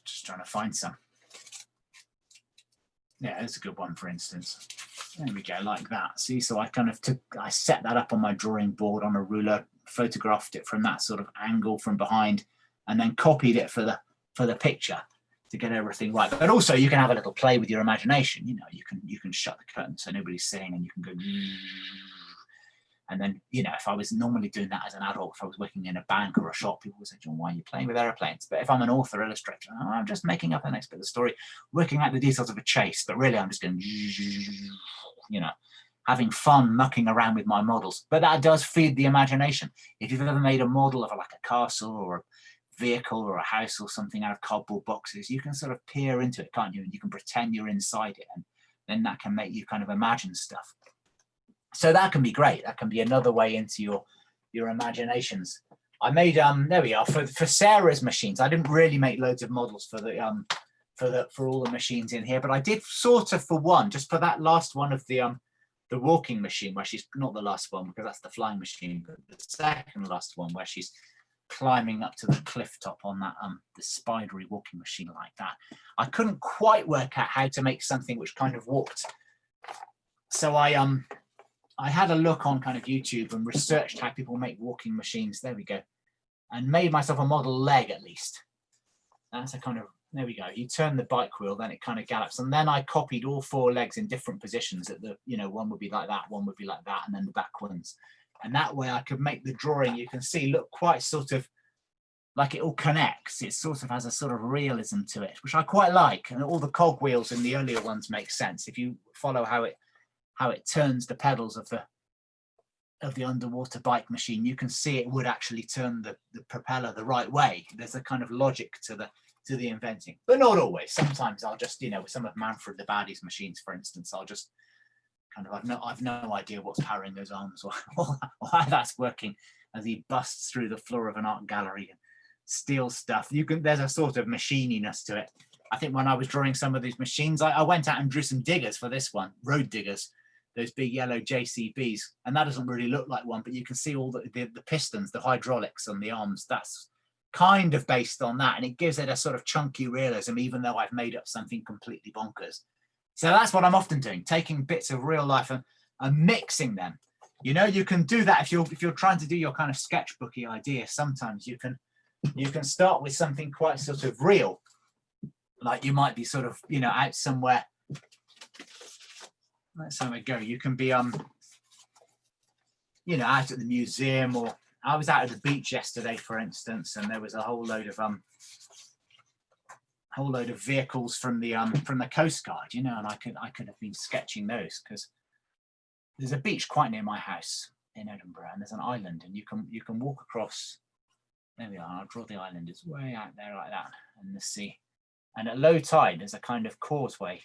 Just trying to find some. Yeah, there's a good one, for instance. There we go, like that. See, so I kind of I set that up on my drawing board on a ruler, photographed it from that sort of angle from behind, and then copied it for the picture to get everything right. But also you can have a little play with your imagination. You know, you can shut the curtain so nobody's seeing, and you can go. And then, you know, if I was normally doing that as an adult, if I was working in a bank or a shop, people would say, John, why are you playing with airplanes? But if I'm an author, illustrator, I'm just making up the next bit of the story, working out the details of a chase. But really, I'm just going, you know, having fun mucking around with my models. But that does feed the imagination. If you've ever made a model of like a castle or a vehicle or a house or something out of cardboard boxes, you can sort of peer into it, can't you? And you can pretend you're inside it. And then that can make you kind of imagine stuff. So that can be great. That can be another way into your imaginations. I made there we are for Sarah's machines. I didn't really make loads of models for all the machines in here, but I did sort of for one, just for that last one of the walking machine, where she's not the last one because that's the flying machine, but the second last one where she's climbing up to the cliff top on that the Spidery walking machine like that. I couldn't quite work out how to make something which kind of walked. So I had a look on kind of YouTube and researched how people make walking machines. There we go. And made myself a model leg at least. That's a kind of, there we go. You turn the bike wheel, then it kind of gallops. And then I copied all 4 legs in different positions. At the, one would be like that, one would be like that, and then the back ones. And that way I could make the drawing, you can see, look quite sort of like it all connects. It sort of has a sort of realism to it, which I quite like. And all the cogwheels in the earlier ones make sense. If you follow how it turns the pedals of the underwater bike machine, you can see it would actually turn the propeller the right way. There's a kind of logic to the inventing, but not always. Sometimes I'll just, with some of Manfred the Baddie's machines, for instance, I'll just kind of, I've no idea what's powering those arms or how that's working as he busts through the floor of an art gallery and steals stuff. There's a sort of machininess to it. I think when I was drawing some of these machines, I went out and drew some diggers for this one, road diggers, those big yellow JCBs, and that doesn't really look like one, but you can see all the pistons, the hydraulics on the arms. That's kind of based on that, and it gives it a sort of chunky realism, even though I've made up something completely bonkers. So that's what I'm often doing, taking bits of real life and mixing them. You can do that if you're trying to do your kind of sketchbooky idea. Sometimes you can start with something quite sort of real, like you might be sort of out somewhere. Let's have a go. You can be out at the museum, or I was out at the beach yesterday, for instance, and there was a whole load of vehicles from the Coast Guard, and I could have been sketching those, because there's a beach quite near my house in Edinburgh, and there's an island, and you can walk across. There we are. I'll draw the island. It's way out there like that, and the sea. And at low tide, there's a kind of causeway,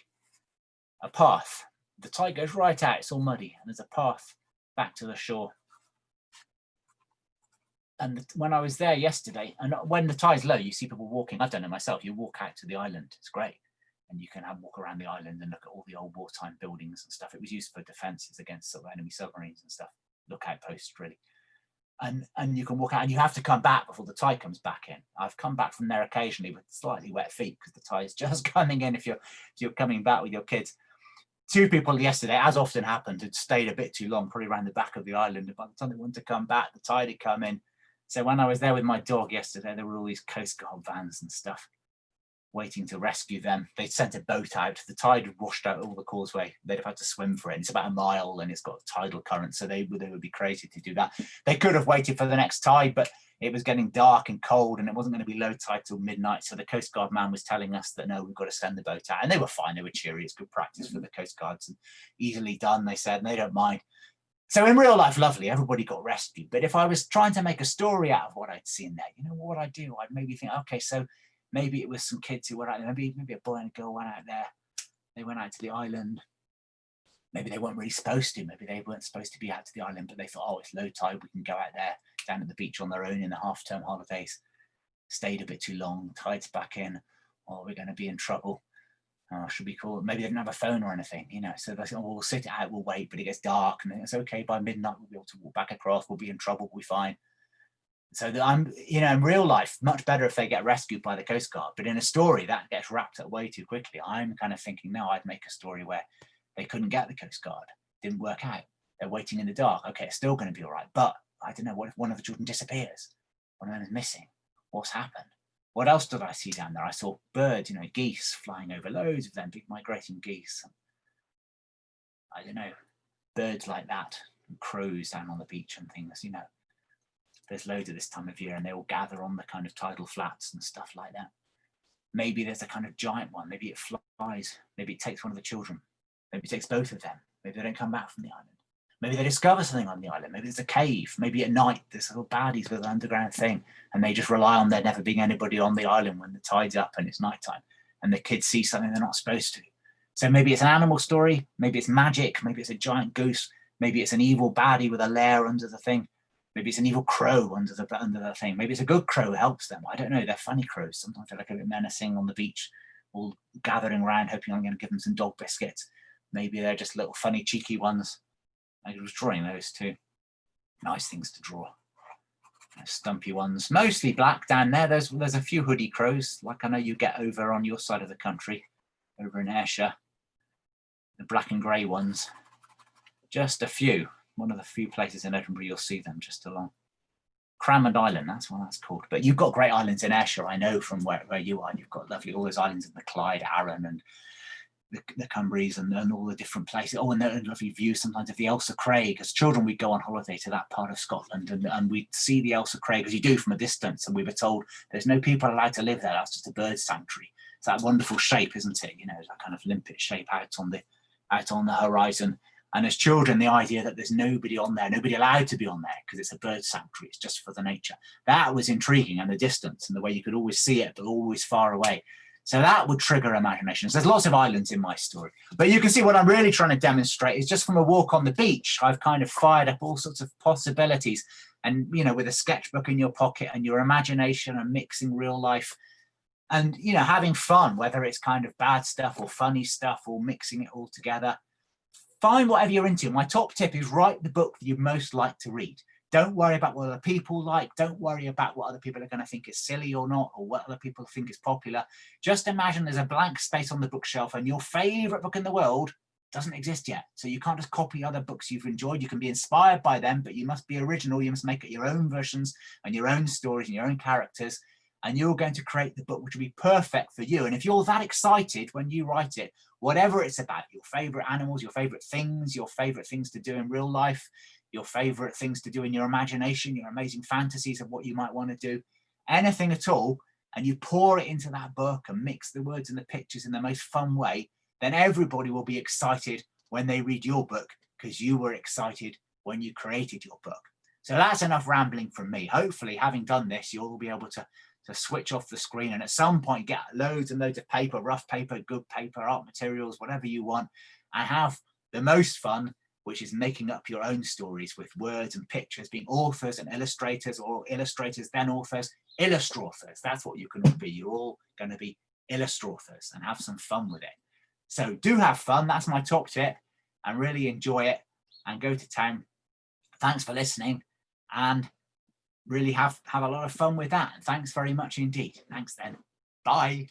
a path. The tide goes right out. It's all muddy, and there's a path back to the shore. And when I was there yesterday, and when the tide's low, you see people walking. I've done it myself. You walk out to the island. It's great. And you can walk around the island and look at all the old wartime buildings and stuff. It was used for defenses against sort of enemy submarines and stuff. Lookout posts, really. And you can walk out, and you have to come back before the tide comes back in. I've come back from there occasionally with slightly wet feet because the tide's just coming in if you're coming back with your kids. 2 people yesterday, as often happened, had stayed a bit too long, probably around the back of the island. And by the time they wanted to come back, the tide had come in. So when I was there with my dog yesterday, there were all these Coast Guard vans and stuff waiting to rescue them. They'd sent a boat out. The tide had washed out all the causeway. They'd have had to swim for it. It's about a mile, and it's got tidal current, so they would be crazy to do that. They could have waited for the next tide, but it was getting dark and cold, and it wasn't going to be low tide till midnight. So the Coast Guard man was telling us that, no, we've got to send the boat out. And they were fine. They were cheery. It's good practice for the Coast Guards, and easily done, they said, and they don't mind. So in real life, lovely, everybody got rescued. But if I was trying to make a story out of what I'd seen there, what would I do? I'd maybe think, okay, so maybe it was some kids who were out there. Maybe a boy and a girl went out there. They went out to the island. Maybe they weren't really supposed to. Maybe they weren't supposed to be out to the island, but they thought, oh, it's low tide. We can go out there down at the beach on their own in the half-term holidays. Stayed a bit too long. Tide's back in. Oh, we're going to be in trouble. Oh, should we call? Maybe they didn't have a phone or anything, So they said, oh, we'll sit it out. We'll wait, but it gets dark, and it's okay. By midnight, we'll be able to walk back across. We'll be in trouble. We'll be fine. So I'm, in real life, much better if they get rescued by the Coast Guard. But in a story, that gets wrapped up way too quickly. I'm kind of thinking, no, I'd make a story where they couldn't get the Coast Guard. Didn't work out. They're waiting in the dark. Okay, it's still going to be all right. But I don't know, what if one of the children disappears? One of them is missing. What's happened? What else did I see down there? I saw birds, geese flying over, loads of them, big migrating geese. I don't know, birds like that, crows down on the beach and things, There's loads at this time of year, and they all gather on the kind of tidal flats and stuff like that. Maybe there's a kind of giant one. Maybe it flies. Maybe it takes one of the children. Maybe it takes both of them. Maybe they don't come back from the island. Maybe they discover something on the island. Maybe there's a cave. Maybe at night there's little baddies with an underground thing, and they just rely on there never being anybody on the island when the tide's up and it's nighttime, and the kids see something they're not supposed to. So maybe it's an animal story. Maybe it's magic. Maybe it's a giant goose. Maybe it's an evil baddie with a lair under the thing. Maybe it's an evil crow under the thing. Maybe it's a good crow who helps them. I don't know. They're funny crows. Sometimes they're like a bit menacing on the beach, all gathering around, hoping I'm going to give them some dog biscuits. Maybe they're just little funny, cheeky ones. I was drawing those too. Nice things to draw. Stumpy ones, mostly black down there. There's a few hoodie crows, like I know you get over on your side of the country, over in Ayrshire. The black and grey ones, just a few. One of the few places in Edinburgh you'll see them just along. Cramond Island, that's what that's called. But you've got great islands in Ayrshire, I know from where you are. You've got lovely, all those islands in the Clyde, Arran, and the Cumbries, and all the different places. Oh, and the lovely views sometimes of the Ailsa Craig. As children, we'd go on holiday to that part of Scotland, and we'd see the Ailsa Craig, as you do from a distance, and we were told there's no people allowed to live there. That's just a bird sanctuary. It's that wonderful shape, isn't it? You know, that kind of limpet shape out on the horizon. And as children, the idea that there's nobody on there, nobody allowed to be on there because it's a bird sanctuary, it's just for the nature. That was intriguing, and the distance and the way you could always see it, but always far away. So that would trigger imaginations. There's lots of islands in my story, but you can see what I'm really trying to demonstrate is just from a walk on the beach, I've kind of fired up all sorts of possibilities. And, you know, with a sketchbook in your pocket and your imagination and mixing real life and, you know, having fun, whether it's kind of bad stuff or funny stuff or mixing it all together. Find whatever you're into. My top tip is write the book that you most like to read. Don't worry about what other people like. Don't worry about what other people are going to think is silly or not, or what other people think is popular. Just imagine there's a blank space on the bookshelf and your favorite book in the world doesn't exist yet. So you can't just copy other books you've enjoyed. You can be inspired by them, but you must be original. You must make it your own versions and your own stories and your own characters. And you're going to create the book which will be perfect for you. And if you're that excited when you write it, whatever it's about, your favorite animals, your favorite things to do in real life, your favorite things to do in your imagination, your amazing fantasies of what you might want to do, anything at all, and you pour it into that book and mix the words and the pictures in the most fun way, then everybody will be excited when they read your book because you were excited when you created your book. So that's enough rambling from me. Hopefully, having done this, you'll be able to switch off the screen and at some point get loads and loads of paper, rough paper, good paper, art materials, whatever you want, and have the most fun, which is making up your own stories with words and pictures, being authors and illustrators, or illustrators then authors, illustrators. That's what you can all be. You're all going to be illustrators and have some fun with it. So do have fun. That's my top tip, and really enjoy it and go to town. Thanks for listening, and really have a lot of fun with that. And thanks very much indeed. Thanks then. Bye.